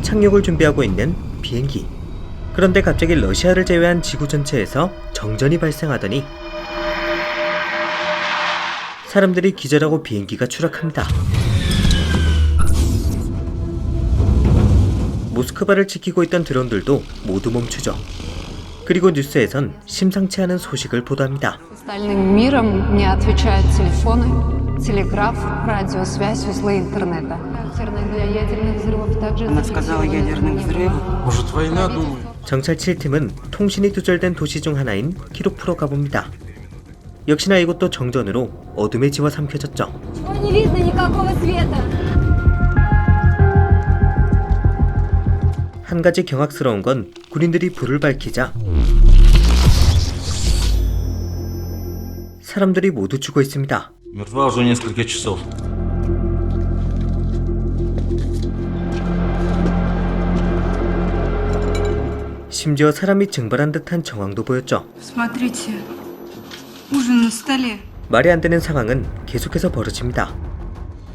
착륙을 준비하고 있는 비행기. 그런데 갑자기 러시아를 제외한 지구 전체에서 정전이 발생하더니 사람들이 기절하고 비행기가 추락합니다. 모스크바를 지키고 있던 드론들도 모두 멈추죠. 그리고 뉴스에선 심상치 않은 소식을 보도합니다. Остальным миром не отвечают телефоны, телеграф, радиосвязь, узлы интернета. Характерные для ядерных взрывов также. Она сказала ядерных взрывов. Может, война, думаю? 정찰 7팀은 통신이 두절된 도시 중 하나인 키로프로 가봅니다. 역시나 이곳도 정전으로 어둠에 집어삼켜졌죠. Не видно никакого света. 한 가지 경악스러운 건 군인들이 불을 밝히자 사람들이 모두 죽어 있습니다. Мертва уже несколько часов. 심지어 사람이 증발한 듯한 정황도 보였죠. Смотрите, ужин на столе. 말이 안 되는 상황은 계속해서 벌어집니다.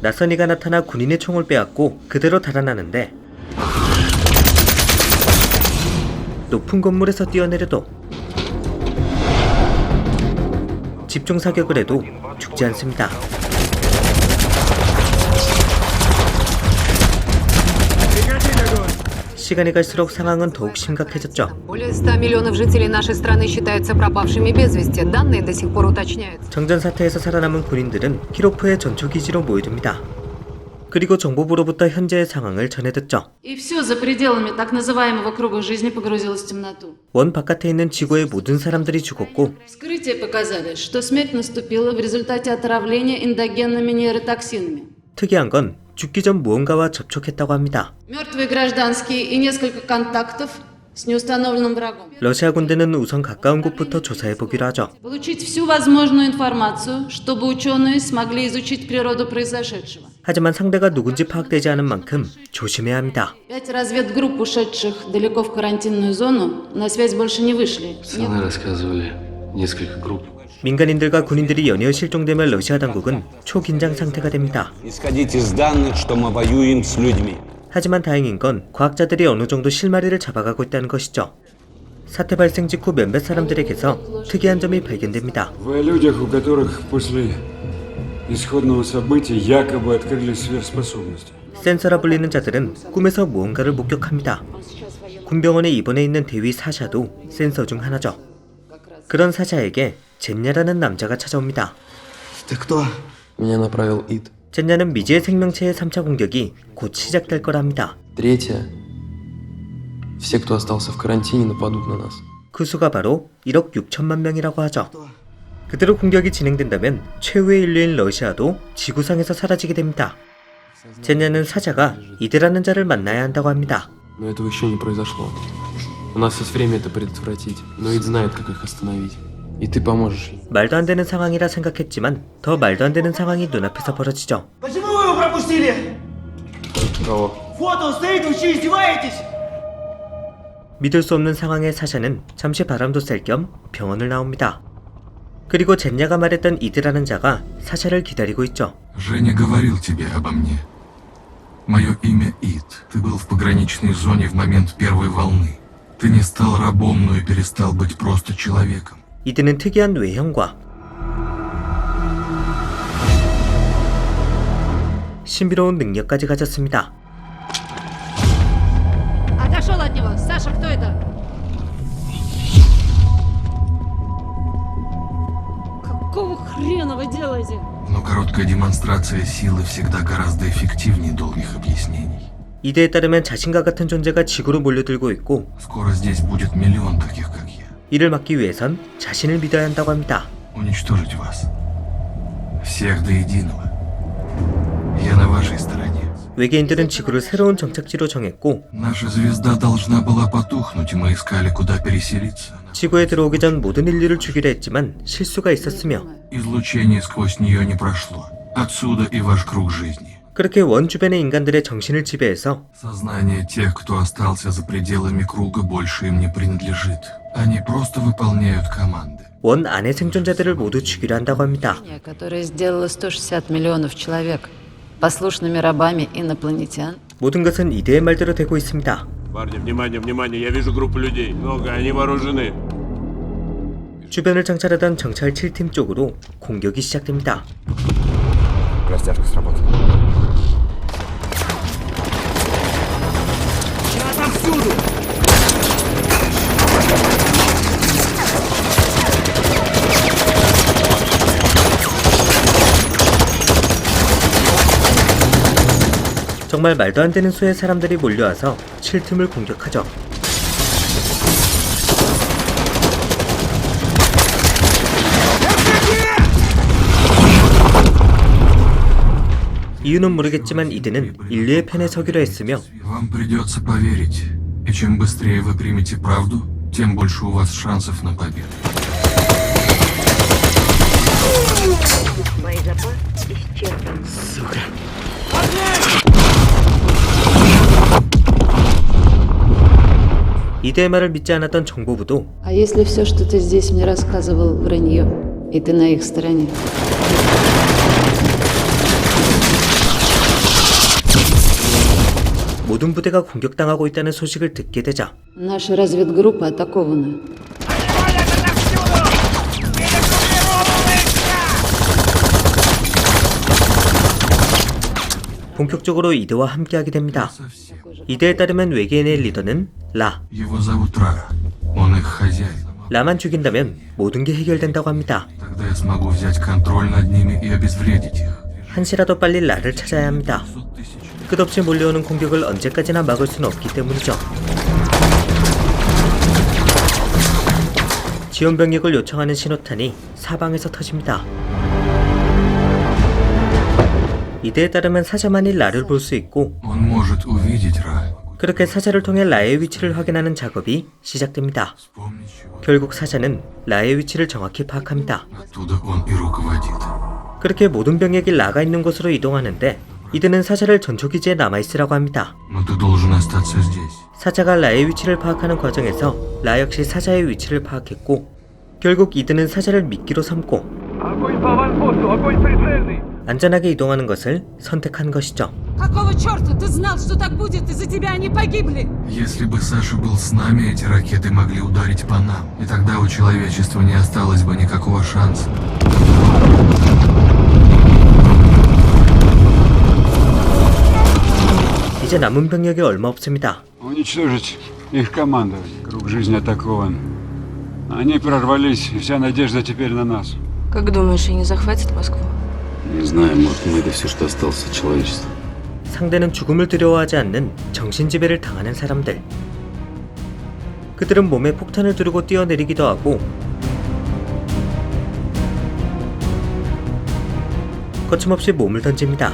낯선 이가 나타나 군인의 총을 빼앗고 그대로 달아나는데 높은 건물에서 뛰어내려도 집중 사격을 해도 죽지 않습니다. 시간이 갈수록 상황은 더욱 심각해졌죠. Более 100 миллионов жителей нашей страны считаются пропавшими без вести. Данные до сих пор уточняются. 정전 사태에서 살아남은 군인들은 키로프의 전초기지로 모여듭니다. 그리고 정보부로부터 현재의 상황을 전해 듣죠. И все за пределами так называемого круга жизни погрузилось в темноту. 원 바깥에 있는 지구의 모든 사람들이 죽었고 Вскрытия показали, что смерть наступила в результате отравления эндогенными нейротоксинами. 특이한 건 죽기 전 무언가와 접촉했다고 합니다. Мертвые гражданские и несколько контактов с неустановленным врагом. 러시아 군대는 우선 가까운 곳부터 조사해보기로 하죠. Получить всю возможную информацию, чтобы ученые смогли изучить природу произошедшего. 하지만 상대가 누군지 파악되지 않은 만큼 조심해야 합니다. 5 разведгрупп, ушедших далеко в карантинную зону, на связь больше не вышли. Пацаны рассказывали, несколько групп. 민간인들과 군인들이 연이어 실종되면 러시아 당국은 초긴장 상태가 됩니다. Исходить из данных, что мы воюем с людьми. 하지만 다행인 건 과학자들이 어느 정도 실마리를 잡아가고 있다는 것이죠. 사태 발생 직후 몇몇 사람들에게서 특이한 점이 발견됩니다. Вы о людях, у которых после исходного события якобы открылись сверхспособности. 센서라 불리는 자들은 꿈에서 무언가를 목격합니다. 군병원에 입원해 있는 대위 사샤도 센서 중 하나죠. 그런 사샤에게 젠야라는 남자가 찾아옵니다. Ты кто? Меня направил ИД. 젠야는 미지의 생명체의 3차 공격이 곧 시작될 거라 합니다. Третье. Все, кто остался в карантине, нападут на нас. 그 수가 바로 1억 6천만 명이라고 하죠. 그대로 공격이 진행된다면 최후의 인류인 러시아도 지구상에서 사라지게 됩니다. 젠야는 사자가 이드라는 자를 만나야 한다고 합니다. Но этого еще не произошло. У нас есть время это предотвратить, но ИД знает, как их остановить. И ты поможешь ей. 말도 안 되는 상황이라 생각했지만 더 말도 안 되는 상황이 눈앞에서 벌어지죠. Почему вы его пропустили? Кого? Вот он стоит, вы что, издеваетесь? 믿을 수 없는 상황에 사샤는 잠시 바람도 쐴 겸 병원을 나옵니다. 그리고 젠야가 말했던 이드라는 자가 사샤를 기다리고 있죠. Женя говорил тебе обо мне. Мое имя Ид. Ты был в пограничной зоне в момент первой волны. Ты не стал рабом, но и перестал быть просто человеком. 이드는 특이한 외형과 신비로운 능력까지 가졌습니다. Отошел от него. Саша, кто это? Какого хрена вы делаете? Но короткая демонстрация силы всегда гораздо эффективнее долгих объяснений. 이드에 따르면 자신과 같은 존재가 지구로 몰려들고 있고 Скоро здесь будет миллион таких, как я. 이를 막기 위해선 자신을 믿어야 한다고 합니다. Уничтожить вас. Всех до единого. Я на вашей стороне. 외계인들은 지구를 새로운 정착지로 정했고 Наша звезда должна была потухнуть, и мы искали, куда переселиться. 지구에 들어오기 전 모든 인류를 죽이려 했지만 실수가 있었으며 Излучение сквозь нее не прошло. Отсюда и ваш круг жизни. 그렇게 원 주변의 인간들의 정신을 지배해서 Сознание тех, кто остался за пределами круга, больше им не принадлежит. Они просто выполняют команды. 원 안의 생존자들을 모두 죽이려 한다고 합니다. Которое сделало 160 миллионов человек. послушными рабами инопланетян. 모든 것은 이대의 말대로 되고 있습니다. Парни, внимание, внимание, я вижу группу людей. Много, они вооружены. 주변을 정찰하던 정찰 7팀 쪽으로 공격이 시작됩니다. Растяжка сработала. 정말 말도 안 되는 수의 사람들이 몰려와서 7팀을 공격하죠. 이유는 모르겠지만 이드는 인류의 편에 서기로 했으며 Вам придется поверить. И чем быстрее вы примете правду, тем больше у вас шансов на победу. 이드의 말을 믿지 않았던 정보부도 А если все, что ты здесь мне рассказывал, вранье, и ты на их стороне? 모든 부대가 공격당하고 있다는 소식을 듣게 되자 Наша разведгруппа атакована. 본격적으로 이드와 함께하게 됩니다. 이드에 따르면 외계인의 리더는 라. Его зовут Ра. Он их хозяин. 라만 죽인다면 모든 게 해결된다고 합니다. Тогда я смогу взять контроль над ними и обезвредить их. 한시라도 빨리 라를 찾아야 합니다. 끝없이 몰려오는 공격을 언제까지나 막을 수는 없기 때문이죠. 지원 병력을 요청하는 신호탄이 사방에서 터집니다. 이드에 따르면 사자만이 라를 볼 수 있고 Он может увидеть Ра. 그렇게 사자를 통해 라의 위치를 확인하는 작업이 시작됩니다. Вспомнить чего. 결국 사자는 라의 위치를 정확히 파악합니다. Оттуда он и руководит. 그렇게 모든 병력이 라가 있는 곳으로 이동하는데 이드는 사자를 전초기지에 남아있으라고 합니다. Но ты должен остаться здесь. 사자가 라의 위치를 파악하는 과정에서 라 역시 사자의 위치를 파악했고 결국 이드는 사자를 미끼로 삼고 안전하게 이동하는 것을 선택한 것이죠. Какого черта? Ты знал, что так будет? Из-за тебя они погибли. Если бы Саша был с нами, эти ракеты могли ударить по нам. И тогда у человечества не осталось бы никакого шанса. 이제 남은 병력이 얼마 없습니다. Уничтожить их командование. Круг жизни атакован. Они прорвались, и вся надежда теперь на нас. Как думаешь, они захватят Москву? Не знаю, может, мы это все, что осталось от человечества. 상대는 죽음을 두려워하지 않는 정신지배를 당하는 사람들. 그들은 몸에 폭탄을 두르고 뛰어내리기도 하고 거침없이 몸을 던집니다.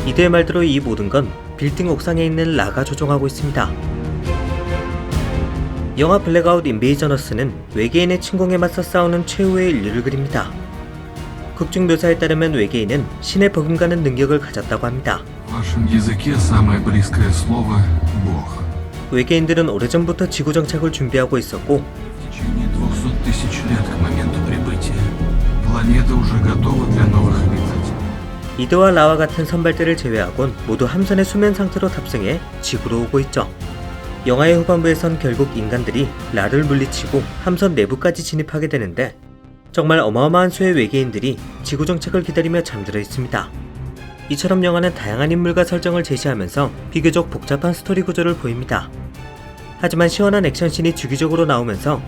이들의 말대로 이 모든 건 빌딩 옥상에 있는 라가 조종하고 있습니다. 영화 블랙아웃 인베이저너스는 외계인의 침공에 맞서 싸우는 최후의 인류를 그립니다. 극중 묘사에 따르면 외계인은 신에 버금가는 능력을 가졌다고 합니다. В вашем языке самое близкое слово – Бог. 외계인들은 오래전부터 지구 정착을 준비하고 있었고 В течение 200 тысяч лет к моменту прибытия планета уже готова для новых обитателей. 이드와 라와 같은 선발대를 제외하곤 모두 함선의 수면 상태로 탑승해 지구로 오고 있죠. 영화의 후반부에선 결국 인간들이 라를 물리치고 함선 내부까지 진입하게 되는데 정말 어마어마한 수의 외계인들이 지구 정착을 기다리며 잠들어 있습니다. 이처럼 영화는 다양한 인물과 설정을 제시하면서 비교적 복잡한 스토리 구조를 보입니다. 하지만 시원한 액션씬이 주기적으로 나오면서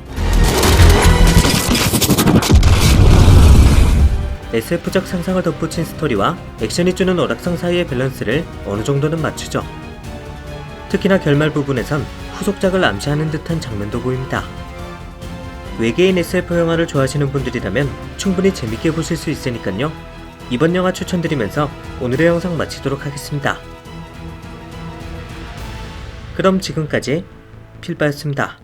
SF적 상상을 덧붙인 스토리와 액션이 주는 오락성 사이의 밸런스를 어느 정도는 맞추죠. 특히나 결말 부분에선 후속작을 암시하는 듯한 장면도 보입니다. 외계인 SF 영화를 좋아하시는 분들이라면 충분히 재밌게 보실 수 있으니까요. 이번 영화 추천드리면서 오늘의 영상 마치도록 하겠습니다. 그럼 지금까지 필바였습니다.